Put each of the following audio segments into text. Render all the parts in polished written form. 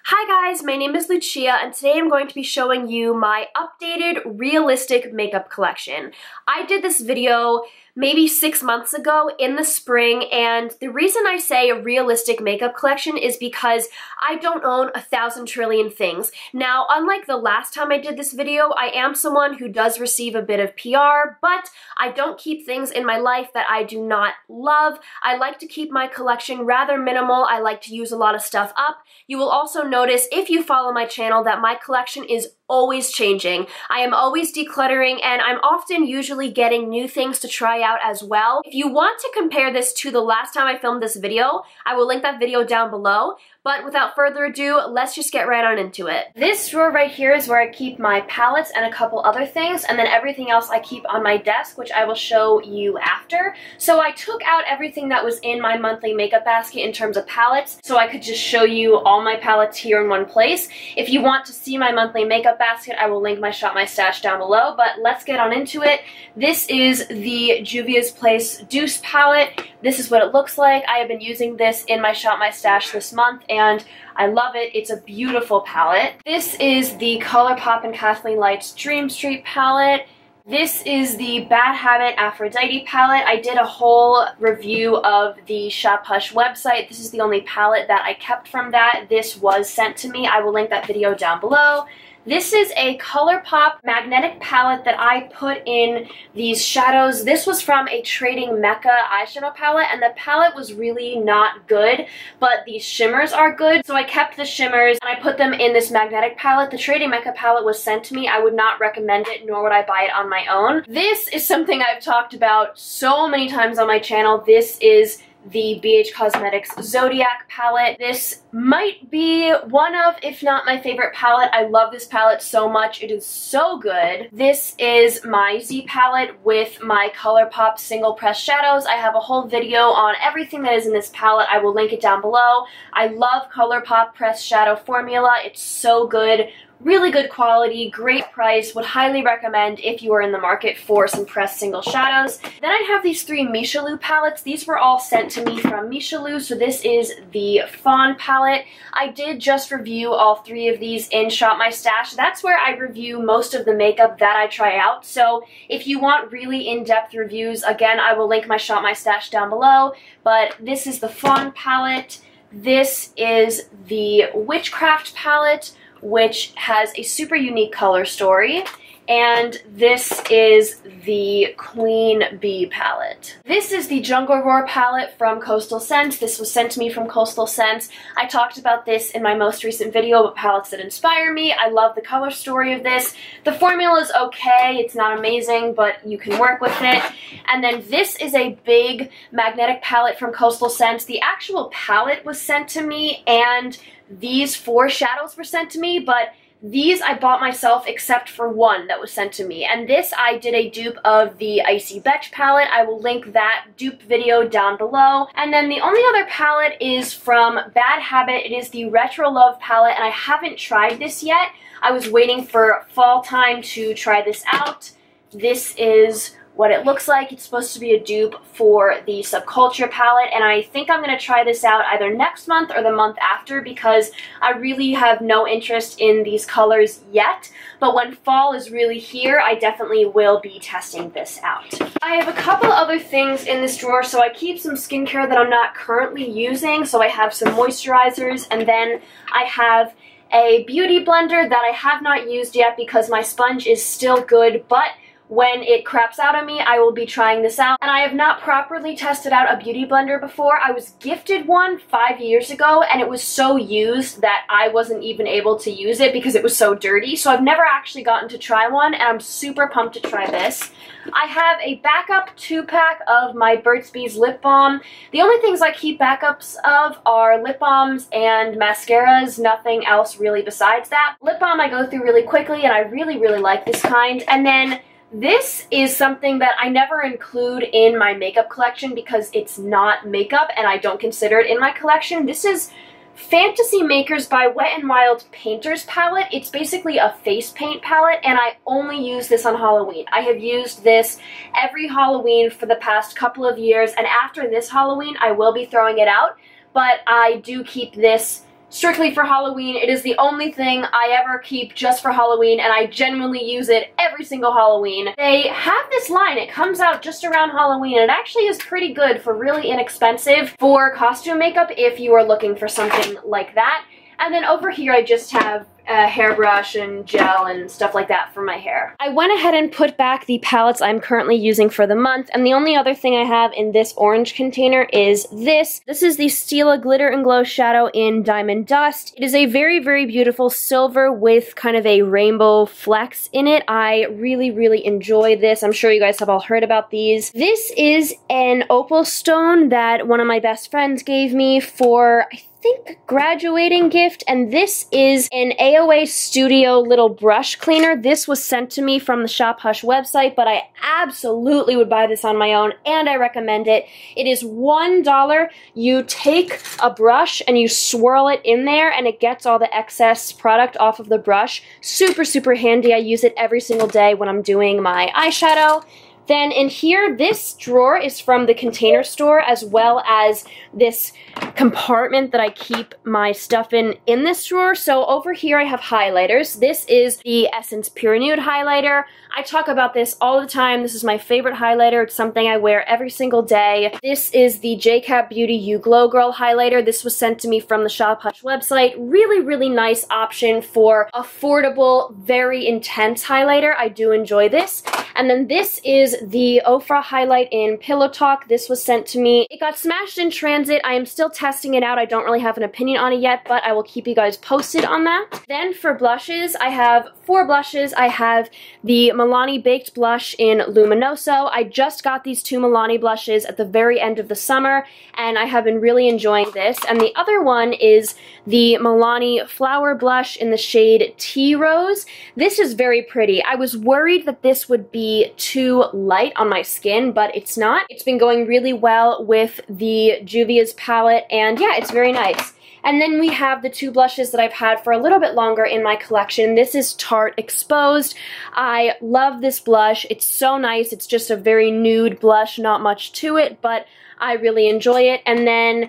Hi guys, my name is Lucia and today I'm going to be showing you my updated realistic makeup collection. I did this video maybe 6 months ago in the spring, and the reason I say a realistic makeup collection is because I don't own 1,000 trillion things. Now, unlike the last time I did this video, I am someone who does receive a bit of PR, but I don't keep things in my life that I do not love. I like to keep my collection rather minimal. I like to use a lot of stuff up. You will also notice, if you follow my channel, that my collection is always changing. I am always decluttering, and I'm often usually getting new things to try out as well. If you want to compare this to the last time I filmed this video, I will link that video down below. But without further ado, let's just get right on into it. This drawer right here is where I keep my palettes and a couple other things, and then everything else I keep on my desk, which I will show you after. So I took out everything that was in my monthly makeup basket in terms of palettes, so I could just show you all my palettes here in one place. If you want to see my monthly makeup basket, I will link my Shop My Stash down below, but let's get on into it. This is the Juvias Place Douce palette. This is what it looks like. I have been using this in my Shop My Stash this month, and I love it. It's a beautiful palette. This is the ColourPop and Kathleen Light's Dream Street palette. This is the Bad Habit Aphrodite palette. I did a whole review of the Shop Hush website. This is the only palette that I kept from that. This was sent to me. I will link that video down below. This is a ColourPop magnetic palette that I put in these shadows. This was from a Trading Mecca eyeshadow palette, and the palette was really not good, but these shimmers are good. So I kept the shimmers and I put them in this magnetic palette. The Trading Mecca palette was sent to me. I would not recommend it, nor would I buy it on my own. This is something I've talked about so many times on my channel. This is the BH Cosmetics Zodiac palette. This might be one of, if not my favorite palette. I love this palette so much. It is so good. This is my Z palette with my ColourPop single press shadows. I have a whole video on everything that is in this palette. I will link it down below. I love ColourPop press shadow formula. It's so good. Really good quality, great price, would highly recommend if you are in the market for some pressed single shadows. Then I have these three Michelou palettes. These were all sent to me from Michelou, so this is the Fawn palette. I did just review all three of these in Shop My Stash. That's where I review most of the makeup that I try out, so if you want really in-depth reviews, again, I will link my Shop My Stash down below, but this is the Fawn palette. This is the Witchcraft palette, which has a super unique color story, and this is the Queen Bee palette. This is the Jungle Roar palette from Coastal Scents. This was sent to me from Coastal Scents. I talked about this in my most recent video about palettes that inspire me. I love the color story of this. The formula is okay. It's not amazing, but you can work with it. And then this is a big magnetic palette from Coastal Scents. The actual palette was sent to me, and these 4 shadows were sent to me, but these I bought myself except for one that was sent to me. And this I did a dupe of the Icy Betch palette. I will link that dupe video down below. And then the only other palette is from Bad Habit. It is the Retro Love palette, and I haven't tried this yet. I was waiting for fall time to try this out. This is what it looks like. It's supposed to be a dupe for the Subculture palette, and I think I'm going to try this out either next month or the month after because I really have no interest in these colors yet, but when fall is really here, I definitely will be testing this out. I have a couple other things in this drawer, so I keep some skincare that I'm not currently using, so I have some moisturizers, and then I have a beauty blender that I have not used yet because my sponge is still good, but when it craps out on me, I will be trying this out. And I have not properly tested out a beauty blender before. I was gifted one 5 years ago, and it was so used that I wasn't even able to use it because it was so dirty. So I've never actually gotten to try one, and I'm super pumped to try this. I have a backup 2-pack of my Burt's Bees lip balm. The only things I keep backups of are lip balms and mascaras, nothing else really besides that. Lip balm I go through really quickly, and I really, really like this kind. And then this is something that I never include in my makeup collection because it's not makeup and I don't consider it in my collection. This is Fantasy Makers by Wet n Wild Painters palette. It's basically a face paint palette, and I only use this on Halloween. I have used this every Halloween for the past couple of years, and after this Halloween I will be throwing it out, but I do keep this strictly for Halloween. It is the only thing I ever keep just for Halloween, and I genuinely use it every single Halloween. They have this line, it comes out just around Halloween, and it actually is pretty good for really inexpensive for costume makeup if you are looking for something like that. And then over here I just have a hairbrush and gel and stuff like that for my hair. I went ahead and put back the palettes I'm currently using for the month, and the only other thing I have in this orange container is this. This is the Stila Glitter and Glow Shadow in Diamond Dust. It is a very, very beautiful silver with kind of a rainbow flecks in it. I really, really enjoy this. I'm sure you guys have all heard about these. This is an opal stone that one of my best friends gave me for, I think, graduating gift, and this is an AOA Studio little brush cleaner. This was sent to me from the Shop Hush website, but I absolutely would buy this on my own, and I recommend it. It is $1. You take a brush and you swirl it in there, and it gets all the excess product off of the brush. Super, super handy. I use it every single day when I'm doing my eyeshadow. Then in here, this drawer is from the Container Store, as well as this compartment that I keep my stuff in this drawer. So over here I have highlighters. This is the Essence Pure Nude highlighter. I talk about this all the time. This is my favorite highlighter. It's something I wear every single day. This is the Jcat Beauty You Glow Girl highlighter. This was sent to me from the Shop Hush website. Really, really nice option for affordable, very intense highlighter. I do enjoy this. And then this is the Ofra highlight in Pillow Talk. This was sent to me. It got smashed in transit. I am still testing it out. I don't really have an opinion on it yet, but I will keep you guys posted on that. Then for blushes, I have 4 blushes. I have the Milani Baked Blush in Luminoso. I just got these 2 Milani blushes at the very end of the summer, and I have been really enjoying this. And the other one is the Milani Flower Blush in the shade Tea Rose. This is very pretty. I was worried that this would be too light on my skin, but it's not. It's been going really well with the Juvias palette, and yeah, it's very nice. And then we have the 2 blushes that I've had for a little bit longer in my collection. This is Tarte Exposed. I love this blush. It's so nice. It's just a very nude blush, not much to it, but I really enjoy it. And then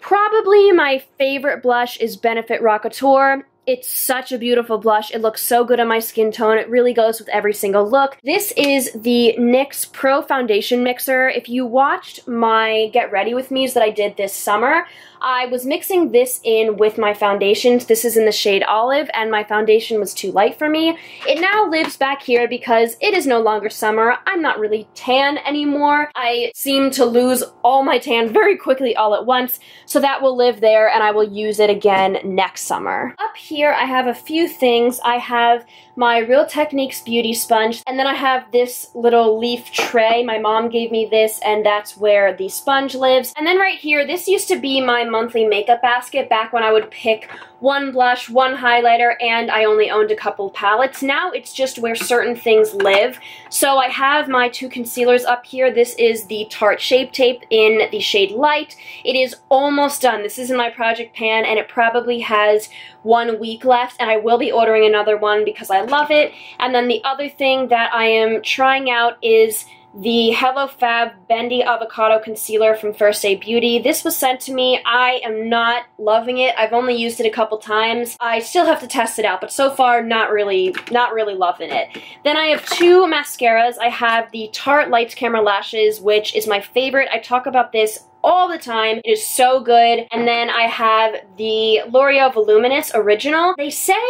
probably my favorite blush is Benefit Rockateur. It's such a beautiful blush. It looks so good on my skin tone. It really goes with every single look. This is the NYX Pro Foundation Mixer. If you watched my Get Ready With Me's that I did this summer, I was mixing this in with my foundations. This is in the shade Olive, and my foundation was too light for me. It now lives back here because it is no longer summer. I'm not really tan anymore. I seem to lose all my tan very quickly all at once, so that will live there, and I will use it again next summer. Up here, I have a few things. I have my Real Techniques Beauty Sponge, and then I have this little leaf tray. My mom gave me this, and that's where the sponge lives. And then right here, this used to be my monthly makeup basket back when I would pick 1 blush, 1 highlighter, and I only owned a couple palettes. Now it's just where certain things live. So I have my 2 concealers up here. This is the Tarte Shape Tape in the shade Light. It is almost done. This is in my project pan, and it probably has 1 week left, and I will be ordering another one because I love it. And then the other thing that I am trying out is the Hello Fab Bendy Avocado Concealer from First Aid Beauty. This was sent to me. I am not loving it. I've only used it a couple times. I still have to test it out, but so far not really loving it. Then I have 2 mascaras. I have the Tarte Lights Camera Lashes, which is my favorite. I talk about this all the time. It is so good. And then I have the L'Oreal Voluminous Original. They say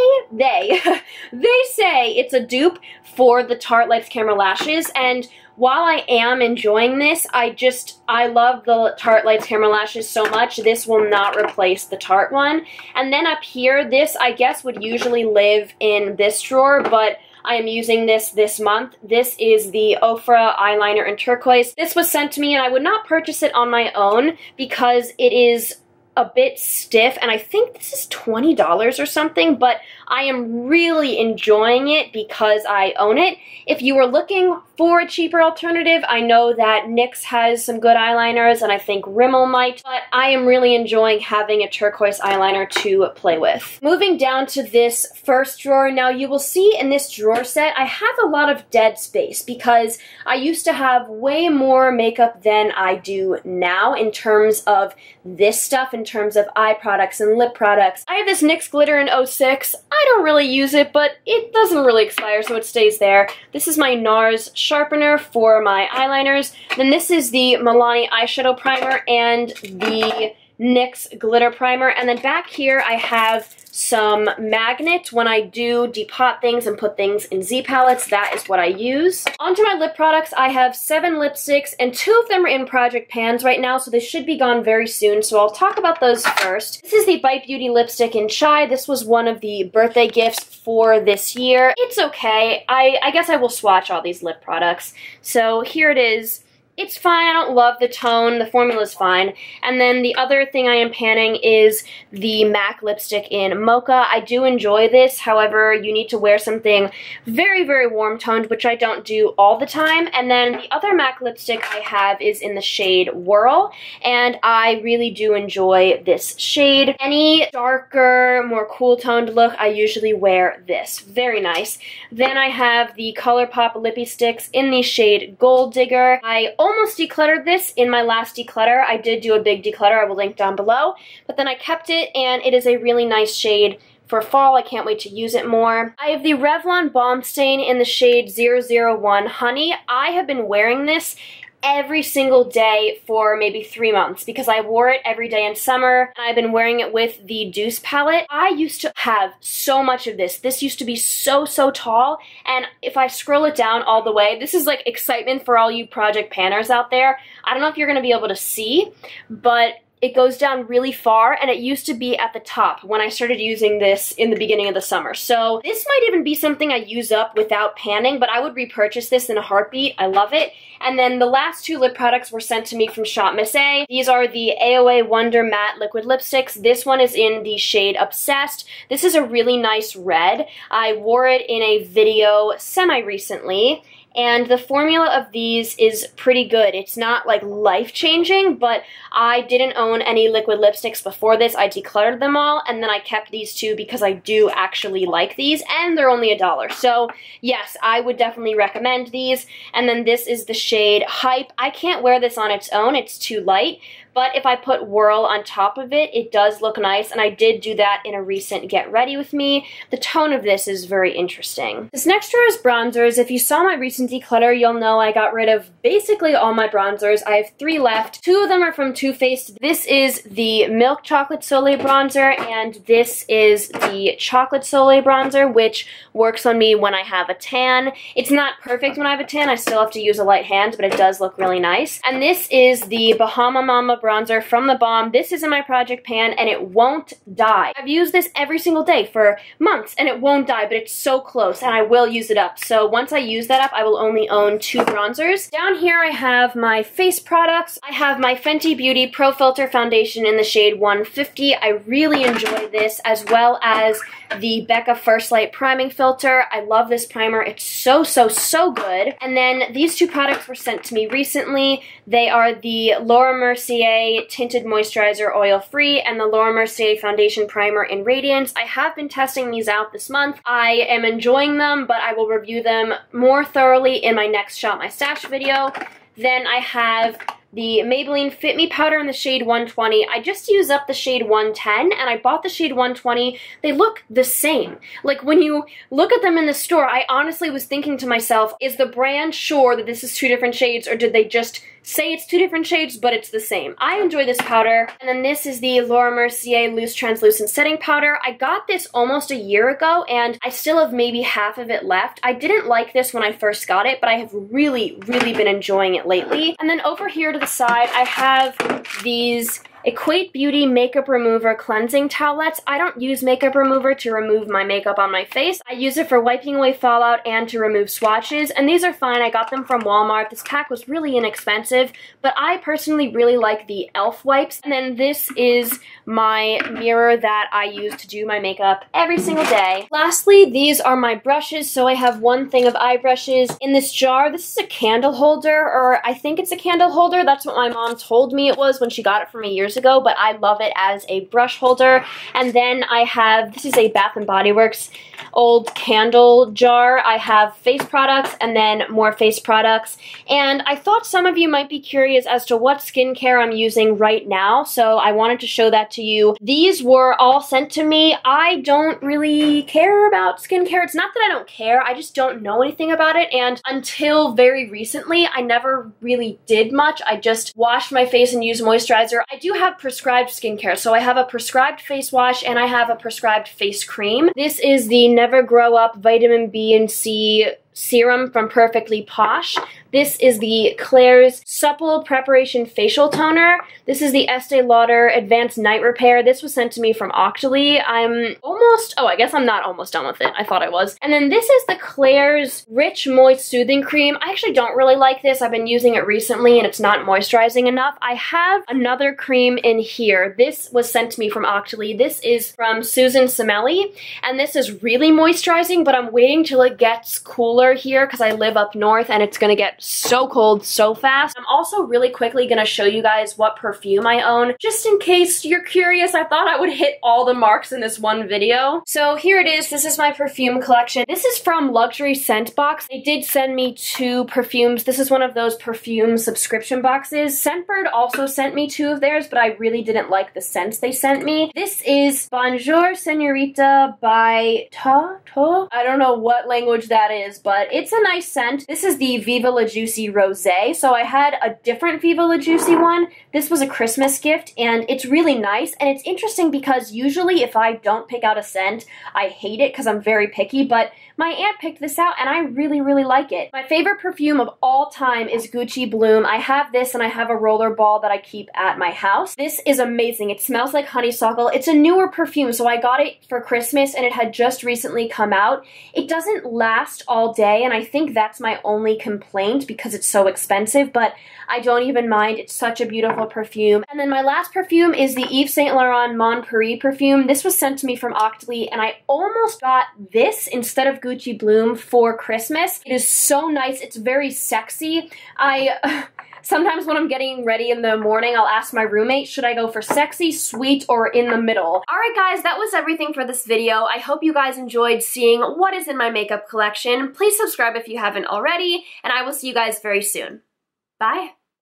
it's a dupe for the Tarte Lights Camera Lashes, and while I am enjoying this, I love the Tarte Lights Camera Lashes so much, this will not replace the Tarte one. And then up here, this I guess would usually live in this drawer, but I am using this month. This is the Ofra eyeliner in turquoise. This was sent to me, and I would not purchase it on my own because it is a bit stiff, and I think this is $20 or something, but I am really enjoying it because I own it. If you were looking for a cheaper alternative, I know that NYX has some good eyeliners, and I think Rimmel might, but I am really enjoying having a turquoise eyeliner to play with. Moving down to this first drawer, now you will see in this drawer set, I have a lot of dead space because I used to have way more makeup than I do now in terms of this stuff, in terms of eye products and lip products. I have this NYX glitter in 06. I don't really use it, but it doesn't really expire, so it stays there. This is my NARS sharpener for my eyeliners. Then this is the Milani eyeshadow primer and the NYX glitter primer. And then back here I have some magnets when I do depot things and put things in Z palettes. That is what I use. Onto my lip products, I have 7 lipsticks and 2 of them are in project pans right now, so they should be gone very soon, so I'll talk about those first. This is the Bite Beauty lipstick in Chai. This was one of the birthday gifts for this year. It's okay. I guess I will swatch all these lip products. So here it is. It's fine. I don't love the tone. The formula's fine. And then the other thing I am panning is the MAC lipstick in Mocha. I do enjoy this. However, you need to wear something very, very warm toned, which I don't do all the time. And then the other MAC lipstick I have is in the shade Whirl, and I really do enjoy this shade. Any darker, more cool toned look, I usually wear this. Very nice. Then I have the ColourPop Lippie Sticks in the shade Gold Digger. I almost decluttered this in my last declutter. I did do a big declutter, I will link down below, but then I kept it, and it is a really nice shade for fall. I can't wait to use it more. I have the Revlon Balm Stain in the shade 001 Honey. I have been wearing this every single day for maybe 3 months because I wore it every day in summer, and I've been wearing it with the Douce palette. I used to have so much of this. This used to be so tall, and if I scroll it down all the way, this is like excitement for all you project panners out there. I don't know if you're going to be able to see, but it goes down really far, and it used to be at the top when I started using this in the beginning of the summer. So this might even be something I use up without panning, but I would repurchase this in a heartbeat. I love it. And then the last 2 lip products were sent to me from Shop Miss A. These are the AOA Wonder Matte Liquid Lipsticks. This one is in the shade Obsessed. This is a really nice red. I wore it in a video semi-recently, and the formula of these is pretty good. It's not like life-changing, but I didn't own any liquid lipsticks before this. I decluttered them all, and then I kept these 2 because I do actually like these, and they're only $1. So yes, I would definitely recommend these. And then this is the shade Hype. I can't wear this on its own, it's too light, but if I put Whirl on top of it, it does look nice, and I did do that in a recent Get Ready With Me. The tone of this is very interesting. This next drawer is bronzers. If you saw my recent declutter, you'll know I got rid of basically all my bronzers. I have 3 left. 2 of them are from Too Faced. This is the Milk Chocolate Soleil bronzer, and this is the Chocolate Soleil bronzer, which works on me when I have a tan. It's not perfect when I have a tan. I still have to use a light hand, but it does look really nice. And this is the Bahama Mama bronzer from the Balm. This is in my project pan, and it won't die. I've used this every single day for months, and it won't die, but it's so close, and I will use it up. So once I use that up, I will only own 2 bronzers. Down here I have my face products. I have my Fenty Beauty Pro Filter Foundation in the shade 150. I really enjoy this, as well as the Becca First Light Priming Filter. I love this primer. It's so good. And then these 2 products were sent to me recently. They are the Laura Mercier Tinted Moisturizer Oil Free and the Laura Mercier Foundation Primer in Radiance. I have been testing these out this month. I am enjoying them, but I will review them more thoroughly in my next Shop My Stash video. Then I have the Maybelline Fit Me powder in the shade 120. I just used up the shade 110, and I bought the shade 120. They look the same. Like, when you look at them in the store, I honestly was thinking to myself, is the brand sure that this is 2 different shades, or did they just say it's 2 different shades, but it's the same? I enjoy this powder. And then this is the Laura Mercier Loose Translucent Setting Powder. I got this almost a year ago, and I still have maybe half of it left. I didn't like this when I first got it, but I have really been enjoying it lately. And then over here to the side, I have these Equate Beauty Makeup Remover Cleansing Towelettes. I don't use makeup remover to remove my makeup on my face. I use it for wiping away fallout and to remove swatches, and these are fine. I got them from Walmart. This pack was really inexpensive, but I personally really like the e.l.f. wipes. And then this is my mirror that I use to do my makeup every single day. Lastly, these are my brushes. So I have one thing of eye brushes in this jar. This is a candle holder, or I think it's a candle holder. That's what my mom told me it was when she got it for me years ago, but I love it as a brush holder. And then I have, this is a Bath & Body Works old candle jar. I have face products and then more face products. And I thought some of you might be curious as to what skincare I'm using right now, so I wanted to show that to you. These were all sent to me. I don't really care about skincare. It's not that I don't care, I just don't know anything about it, and until very recently, I never really did much. I just washed my face and used moisturizer. I do have prescribed skincare, so I have a prescribed face wash and I have a prescribed face cream. This is the Never Grow Up Vitamin B and C Serum from Perfectly Posh. This is the Klairs Supple Preparation Facial Toner. This is the Estee Lauder Advanced Night Repair. This was sent to me from Octoly. I'm almost, oh, I guess I'm not almost done with it. I thought I was. And then this is the Klairs Rich Moist Soothing Cream. I actually don't really like this. I've been using it recently and it's not moisturizing enough. I have another cream in here. This was sent to me from Octoly. This is from Susan Simelli, and this is really moisturizing, but I'm waiting till it gets cooler here because I live up north and it's gonna get so cold so fast. I'm also really quickly gonna show you guys what perfume I own. Just in case you're curious, I thought I would hit all the marks in this one video. So here it is. This is my perfume collection. This is from Luxury Scent Box. They did send me 2 perfumes. This is one of those perfume subscription boxes. Scentbird also sent me 2 of theirs, but I really didn't like the scents they sent me. This is Bonjour Senorita by Tarte. I don't know what language that is, but it's a nice scent. This is the Viva La Juicy Rosé. So I had a different Viva La Juicy one. This was a Christmas gift, and it's really nice. And it's interesting because usually if I don't pick out a scent, I hate it because I'm very picky, but my aunt picked this out and I really, really like it. My favorite perfume of all time is Gucci Bloom. I have this and I have a roller ball that I keep at my house. This is amazing. It smells like honeysuckle. It's a newer perfume, so I got it for Christmas and it had just recently come out. It doesn't last all day, and I think that's my only complaint because it's so expensive, but I don't even mind. It's such a beautiful perfume. And then my last perfume is the Yves Saint Laurent Mon Paris perfume. This was sent to me from Octoly, and I almost got this instead of Gucci Bloom for Christmas. It is so nice. It's very sexy. Sometimes when I'm getting ready in the morning, I'll ask my roommate, should I go for sexy, sweet, or in the middle? Alright guys, that was everything for this video. I hope you guys enjoyed seeing what is in my makeup collection. Please subscribe if you haven't already, and I will see you guys very soon. Bye!